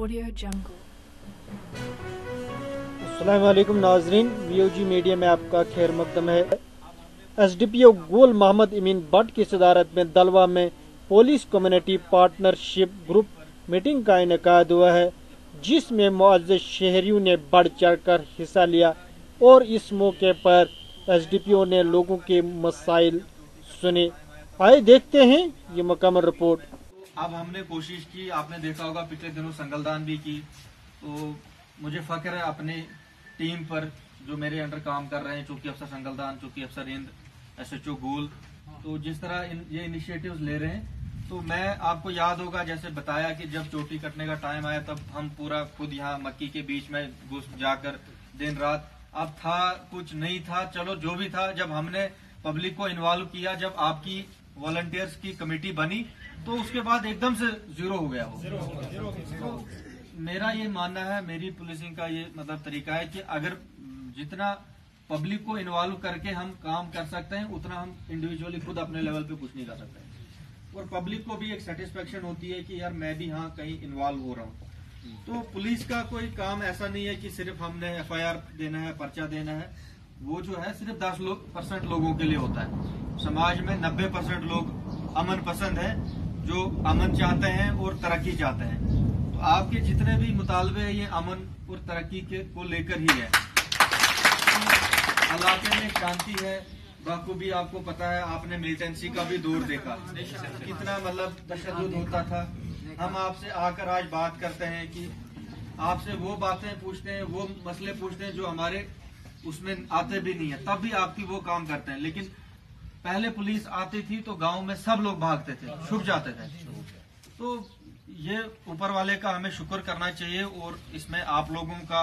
Audio Jungle. अस्सलाम वालेकुम नाजरीन, VOG मीडिया में आपका खैर मकदम है। SDPO गुल मोहम्मद अमीन भट्ट की सदारत में दलवा में police community partnership group meeting का इनेकाद हुआ है, जिसमें मुअज़्ज़ज़ शहरियों ने बढ़ चढ़कर हिस्सा लिया और इस मौके पर SDPO ने लोगों के मसाइल सुने। आइए देखते हैं ये मुकम्मल रिपोर्ट। अब हमने कोशिश की, आपने देखा होगा पिछले दिनों संगलदान भी की, तो मुझे फख्र है अपनी टीम पर जो मेरे अंडर काम कर रहे हैं, चौकी अफसर संगलदान, चौकी अफसर इंद, SHO गुल। तो जिस तरह ये इनिशिएटिव्स ले रहे हैं, तो मैं आपको याद होगा जैसे बताया कि जब चोटी कटने का टाइम आया तब हम पूरा खुद यहाँ मक्की के बीच में घुस जाकर दिन रात, अब था कुछ नहीं था, चलो जो भी था, जब हमने पब्लिक को इन्वॉल्व किया, जब आपकी वॉलंटियर्स की कमेटी बनी, तो उसके बाद एकदम से जीरो हो गया हो। मेरा ये मानना है, मेरी पुलिसिंग का ये मतलब तरीका है कि अगर जितना पब्लिक को इन्वॉल्व करके हम काम कर सकते हैं, उतना हम इंडिविजुअली खुद अपने लेवल पे कुछ नहीं कर सकते। और पब्लिक को भी एक सेटिस्फेक्शन होती है कि यार मैं भी हाँ कहीं इन्वॉल्व हो रहा हूँ। तो पुलिस का कोई काम ऐसा नहीं है कि सिर्फ हमने FIR देना है, पर्चा देना है। वो जो है सिर्फ 10% लोगों के लिए होता है। समाज में 90% लोग अमन पसंद है, जो अमन चाहते हैं और तरक्की चाहते हैं। तो आपके जितने भी मुतालबे हैं ये अमन और तरक्की के को लेकर ही है। इलाके में शांति है, बखूबी आपको पता है, आपने मिलिटेंसी का भी दौर देखा, कितना मतलब तशद्दुद होता था। हम आपसे आकर आज बात करते हैं कि आपसे वो बातें पूछते हैं, वो मसले पूछते हैं जो हमारे उसमें आते भी नहीं है, तब भी आपकी वो काम करते हैं। लेकिन पहले पुलिस आती थी तो गांव में सब लोग भागते थे, छुप जाते थे। तो ये ऊपर वाले का हमें शुक्र करना चाहिए और इसमें आप लोगों का